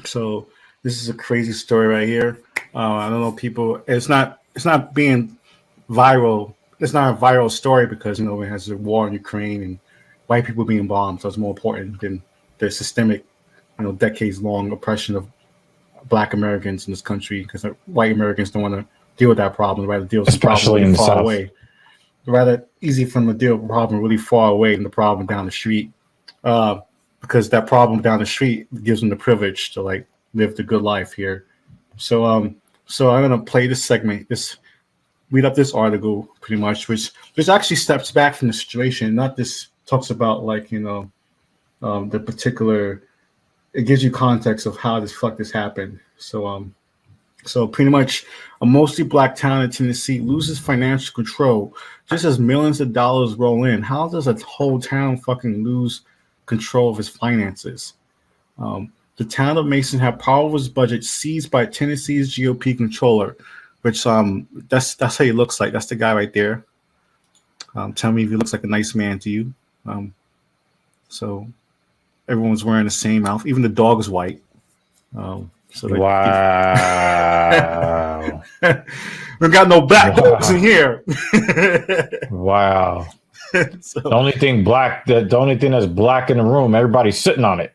So this is a crazy story right here. I don't know people. It's not being viral. It's not a viral story because it has a war in Ukraine and white people being bombed. So it's more important than the systemic, decades long oppression of Black Americans in this country because white Americans don't want to deal with that problem. They'd rather deal with the problem Especially in really the far South. away. Rather easy for them to deal with the problem really far away than the problem down the street. Because that problem down the street gives them the privilege to like live the good life here. So I'm gonna play this segment, read up this article pretty much, which actually steps back from the situation. Not this talks about like the particular. It gives you context of how this happened. So pretty much, a mostly Black town in Tennessee loses financial control just as millions of dollars roll in. How does a whole town fucking lose control of its finances? The town of Mason had part of its budget seized by Tennessee's GOP controller, which that's how he looks like. That's the guy right there. Tell me if he looks like a nice man to you. So everyone's wearing the same outfit. Even the dog is white. Wow. We got no black dogs in here. Wow. So, the only thing that's black in the room, everybody's sitting on it.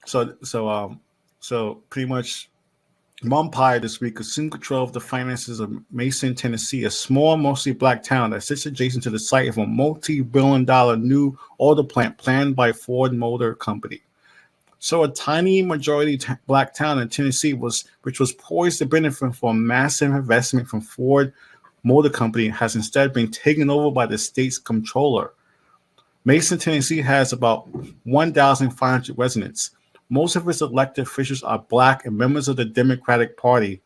So pretty much Mom Pie this week assumed control of the finances of Mason, Tennessee, a small, mostly Black town that sits adjacent to the site of a multi-billion-dollar new auto plant planned by Ford Motor Company. So a tiny majority Black town in Tennessee which was poised to benefit from a massive investment from Ford Motor Company has instead been taken over by the state's comptroller. Mason, Tennessee has about 1,500 residents. Most of its elected officials are Black and members of the Democratic Party,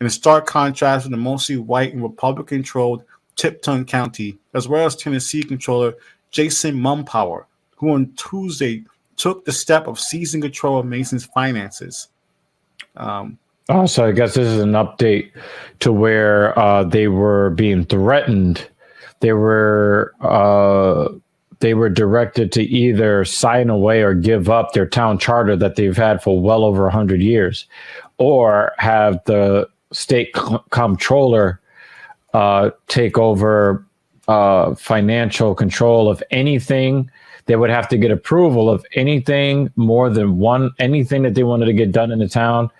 in a stark contrast with the mostly white and Republican-controlled Tipton County, as well as Tennessee Controller Jason Mumpower, who on Tuesday took the step of seizing control of Mason's finances. So I guess this is an update to where they were being threatened. They were directed to either sign away or give up their town charter that they've had for well over 100 years, or have the state comptroller take over financial control of anything. They would have to get approval of anything more than anything that they wanted to get done in the town.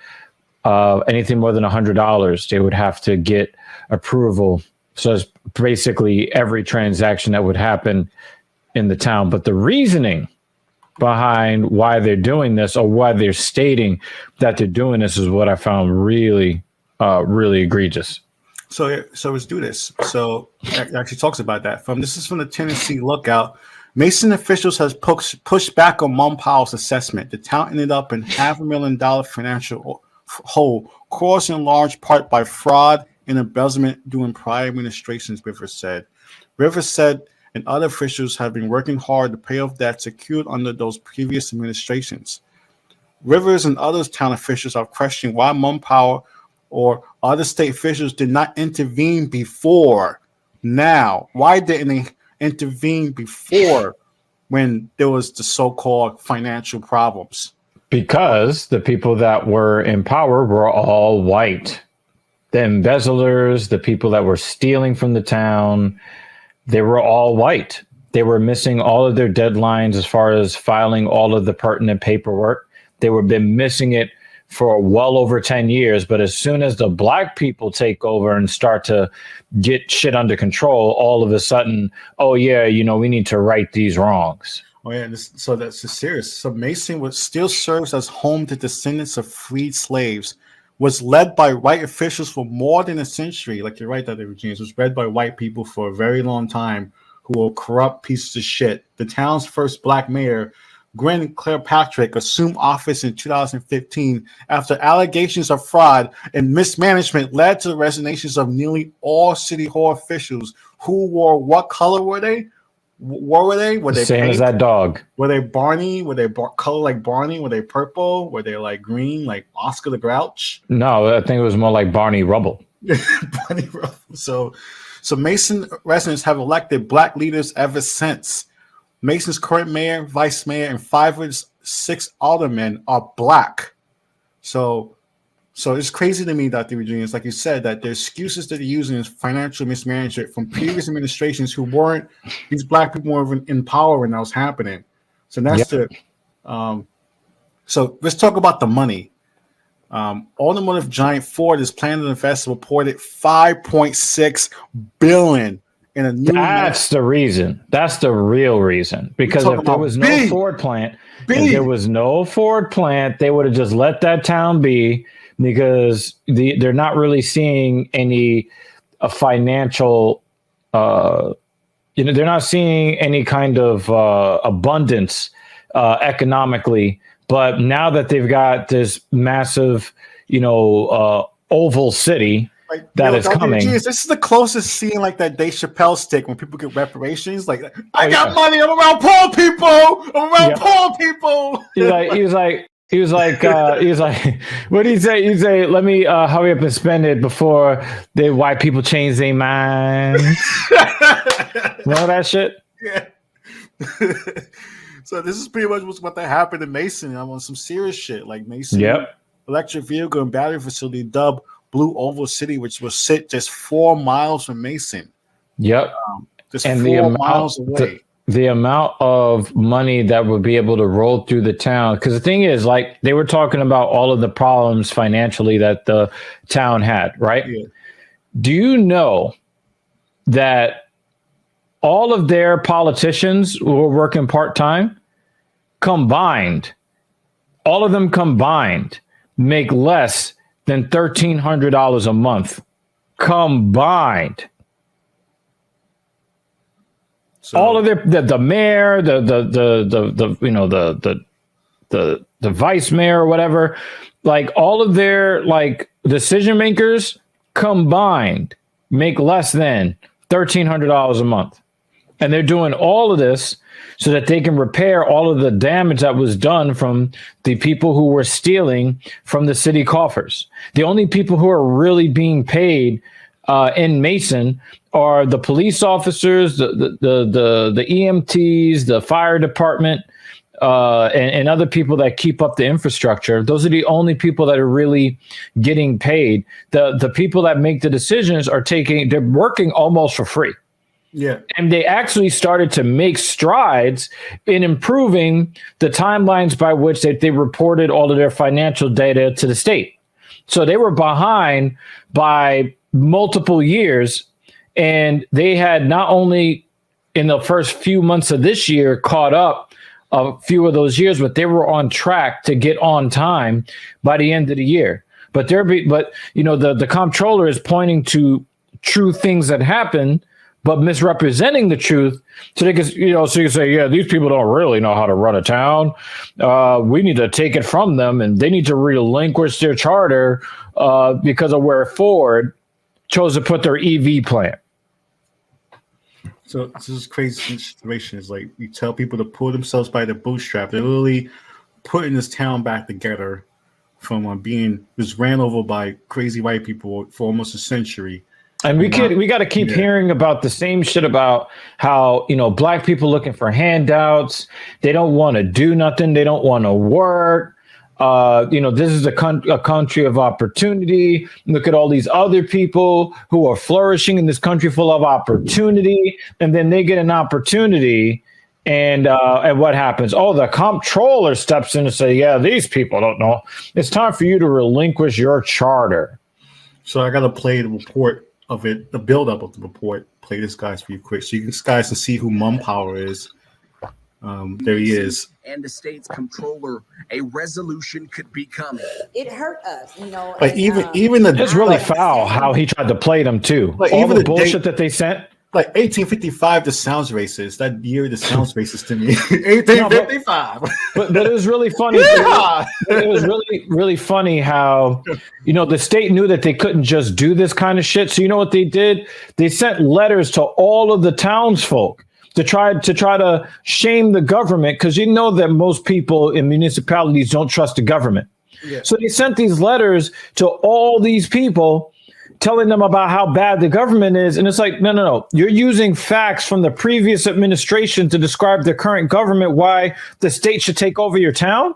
Anything more than $100, they would have to get approval. So it's basically every transaction that would happen in the town. But the reasoning behind why they're doing this, or why they're stating that they're doing this, is what I found really, really egregious. So let's do this. So it actually talks about that. This is from the Tennessee Lookout. Mason officials has pushed back on Mumpower's assessment. The town ended up in $500,000 financial hole, caused in large part by fraud and embezzlement during prior administrations, Rivers said. Rivers said and other officials have been working hard to pay off debts secured under those previous administrations. Rivers and other town officials have questioned why Mumpower or other state officials did not intervene before now. Why didn't they intervene before when there was the so-called financial problems? Because the people that were in power were all white. The embezzlers, the people that were stealing from the town, they were all white. They were missing all of their deadlines as far as filing all of the pertinent paperwork. They were been missing it for well over 10 years. But as soon as the Black people take over and start to get shit under control, all of a sudden, oh yeah, we need to right these wrongs. Oh yeah, so that's serious. So Mason still serves as home to descendants of freed slaves, was led by white officials for more than a century. Like you're right, that James was led by white people for a very long time who were corrupt pieces of shit. The town's first Black mayor, Gwen Kirkpatrick, assumed office in 2015 after allegations of fraud and mismanagement led to the resignations of nearly all city hall officials who wore, what color were they? What were they? Were they same pink? As that dog? Were they Barney? Were they color like Barney? Were they purple? Were they like green, like Oscar the Grouch? No, I think it was more like Barney Rubble. Barney Rubble. So Mason residents have elected Black leaders ever since. Mason's current mayor, vice mayor, and 5 of its 6 aldermen are black. So it's crazy to me that they were doing this. Like you said, that the excuses that they're using is financial mismanagement from previous administrations who weren't, these black people weren't in power when that was happening. So that's so let's talk about the money. Automotive giant Ford is planning to invest a reported $5.6 billion in a new. That's the reason. That's the real reason. Because if there was no Ford plant, they would have just let that town be, because they're not really seeing any financial. They're not seeing any kind of abundance economically. But now that they've got this massive, oval city that is coming. This is the closest scene like that Dave Chappelle stick when people get reparations. Like, I got money. I'm around poor people. Poor people. He was like, what did he say? He say, let me hurry up and spend it before the white people change their minds. Remember that shit? Yeah. So this is pretty much what that happened in Mason. I'm on some serious shit, like Mason electric vehicle and battery facility dubbed Blue Oval City, which will sit just 4 miles from Mason. Yep. Just and 4 miles away. The amount of money that would be able to roll through the town. Because the thing is, like, they were talking about all of the problems financially that the town had, right? Yeah. Do you know that all of their politicians who were working part-time combined, all of them combined, make less than $1,300 a month combined. So, all of the mayor, the vice mayor or whatever, like all of their like decision makers combined make less than $1,300 a month. And they're doing all of this so that they can repair all of the damage that was done from the people who were stealing from the city coffers. The only people who are really being paid in Mason are the police officers, the EMTs, the fire department, and other people that keep up the infrastructure. Those are the only people that are really getting paid. The people that make the decisions they're working almost for free. Yeah. And they actually started to make strides in improving the timelines by which they reported all of their financial data to the state. So they were behind by multiple years, and they had not only in the first few months of this year caught up a few of those years, but they were on track to get on time by the end of the year. But the comptroller is pointing to true things that happened, but misrepresenting the truth, so they can, so you can say, yeah, these people don't really know how to run a town. We need to take it from them, and they need to relinquish their charter because of where Ford chose to put their EV plant. So this is crazy situation. It's like you tell people to pull themselves by the bootstrap. They're literally putting this town back together from being just ran over by crazy white people for almost a century. And we got to keep hearing about the same shit about how, black people looking for handouts. They don't want to do nothing. They don't want to work. This is a country of opportunity. Look at all these other people who are flourishing in this country full of opportunity. And then they get an opportunity. And what happens? Oh, the comptroller steps in and say, yeah, these people don't know. It's time for you to relinquish your charter. So I got to play the report of it, the buildup of the report. Play this guys for you quick, so you guys can see who Mum Power is. There he is. And the state's comptroller, a resolution could be coming. It hurt us, But even it's really foul how he tried to play them too. Like all the bullshit that they sent. Like 1855 just sounds racist. That year just sounds racist to me. 1855. But it was really funny. Yeah. It was really, really funny how, the state knew that they couldn't just do this kind of shit. So you know what they did? They sent letters to all of the townsfolk to try to shame the government, because that most people in municipalities don't trust the government. Yeah. So they sent these letters to all these people telling them about how bad the government is. And it's like, no. You're using facts from the previous administration to describe the current government, why the state should take over your town.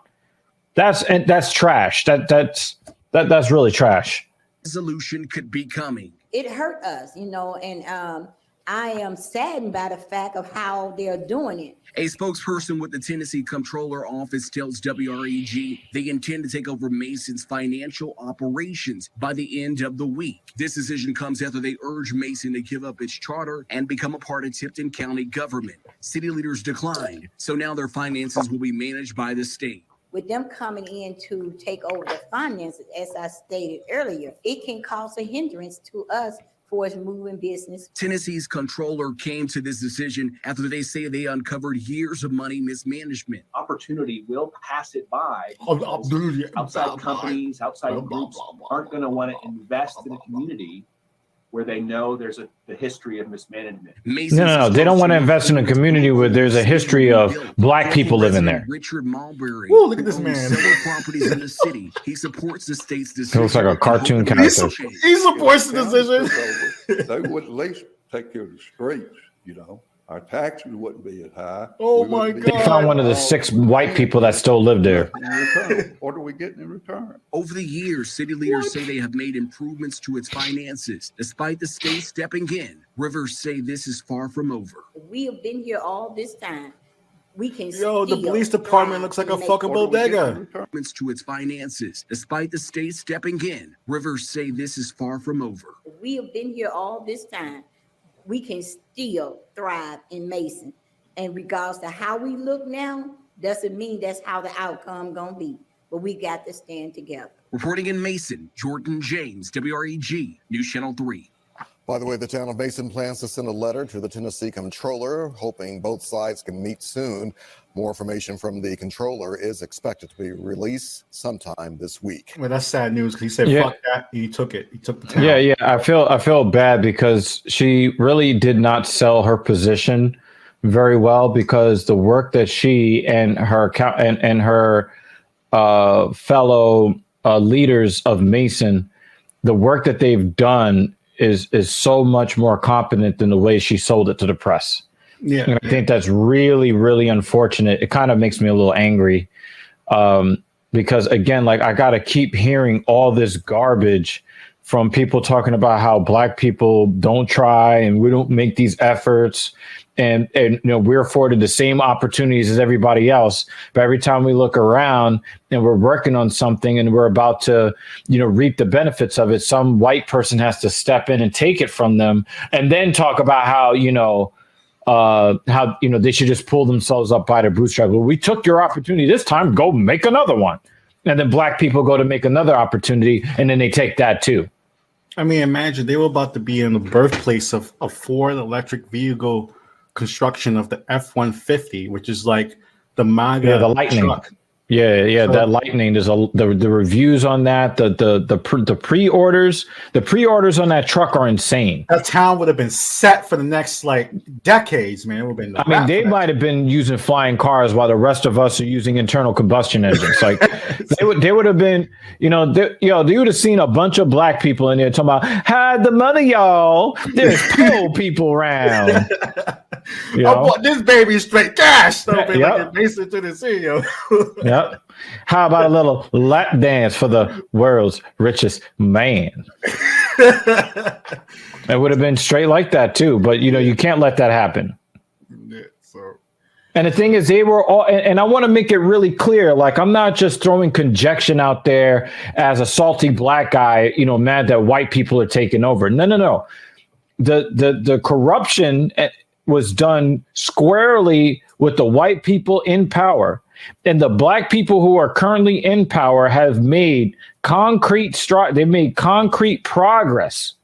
That's trash. That's really trash. Resolution could be coming. It hurt us, and I am saddened by the fact of how they're doing it. A spokesperson with the Tennessee Comptroller Office tells WREG they intend to take over Mason's financial operations by the end of the week. This decision comes after they urged Mason to give up its charter and become a part of Tipton County government. City leaders declined, so now their finances will be managed by the state. With them coming in to take over the finances, as I stated earlier, it can cause a hindrance to us for us moving business. Tennessee's comptroller came to this decision after they say they uncovered years of money mismanagement. Opportunity will pass it by. Outside companies, outside groups aren't going to want to invest in a community where they know there's the history of mismanagement. No. They don't want to invest in a community where there's a history of black people living there. Richard Mulberry. Whoa, look at this man. Several properties in the city. He supports the state's decision. It looks like a cartoon character. He supports the decision. They would at least take care of the streets, Our taxes wouldn't be as high. Oh my God. They found one of the 6 white people that still live there. What are we getting in return? Over the years, city leaders say they have made improvements to its finances. Despite the state stepping in, rivers say this is far from over. We have been here all this time. We can the police department looks like a fucking bodega. Improvements to its finances. Despite the state stepping in, rivers say this is far from over. We have been here all this time. We can still thrive in Mason. And regardless to how we look now, doesn't mean that's how the outcome gonna be. But we got to stand together. Reporting in Mason, Jordan James, WREG, News Channel 3. By the way, the town of Mason plans to send a letter to the Tennessee Comptroller, hoping both sides can meet soon. More information from the Comptroller is expected to be released sometime this week. Well, that's sad news because he said, fuck that. He took it. He took the town. Yeah. I feel bad because she really did not sell her position very well, because the work that she and her fellow leaders of Mason, the work that they've done is so much more competent than the way she sold it to the press. Yeah, and I think that's really, really unfortunate. It kind of makes me a little angry because, again, like, I got to keep hearing all this garbage from people talking about how black people don't try and we don't make these efforts. And we're afforded the same opportunities as everybody else. But every time we look around and we're working on something and we're about to, reap the benefits of it, some white person has to step in and take it from them and then talk about how, they should just pull themselves up by their bootstraps. Well, we took your opportunity this time, go make another one. And then black people go to make another opportunity and then they take that too. I mean, imagine they were about to be in the birthplace of a Ford electric vehicle construction of the F-150, which is like the MAGA the Lightning truck. Yeah, that Lightning. There's the reviews on that. The pre-orders on that truck are insane. That town would have been set for the next decades, man. It would have been. They might have been using flying cars while the rest of us are using internal combustion engines. Like they would have been, they would have seen a bunch of black people in there talking about hide the money, y'all. There's poor people around. I bought this baby straight cash. So like Mason to the CEO. Yep. How about a little lap dance for the world's richest man? It would have been straight like that too, but you can't let that happen. Yeah, so. And the thing is, they were all, and I want to make it really clear, like, I'm not just throwing conjecture out there as a salty black guy, mad that white people are taking over. No. The corruption was done squarely with the white people in power, and the black people who are currently in power have made concrete progress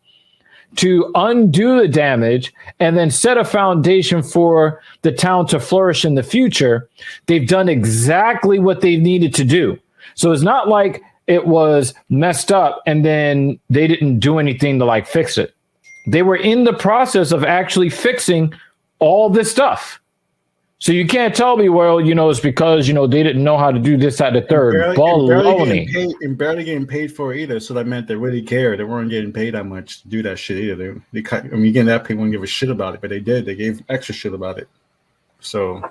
to undo the damage and then set a foundation for the town to flourish in the future. They've done exactly what they needed to do. So it's not like it was messed up and then they didn't do anything to fix it. They were in the process of actually fixing all this stuff. So you can't tell me, well, it's because, they didn't know how to do this at the third. Baloney. And barely getting paid for it either. So that meant they really cared. They weren't getting paid that much to do that shit either. They getting that paid, wouldn't give a shit about it, but they did. They gave extra shit about it. So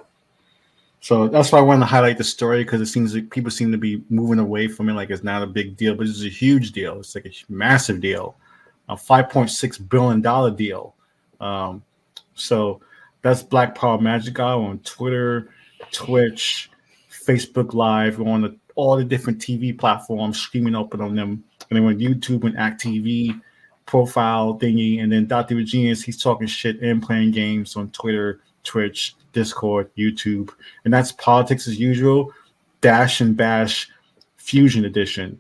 that's why I wanted to highlight the story, because it seems like people seem to be moving away from it like it's not a big deal, but it's a huge deal. It's like a massive deal, a $5.6 billion deal. So that's Black Power Magic Guy on Twitter, Twitch, Facebook Live, on all the different TV platforms, streaming open on them. And then on YouTube and act.tv profile thingy. And then Dr. Genius, he's talking shit and playing games on Twitter, Twitch, Discord, YouTube. And that's Politics as Usual, Dash and Bash Fusion Edition.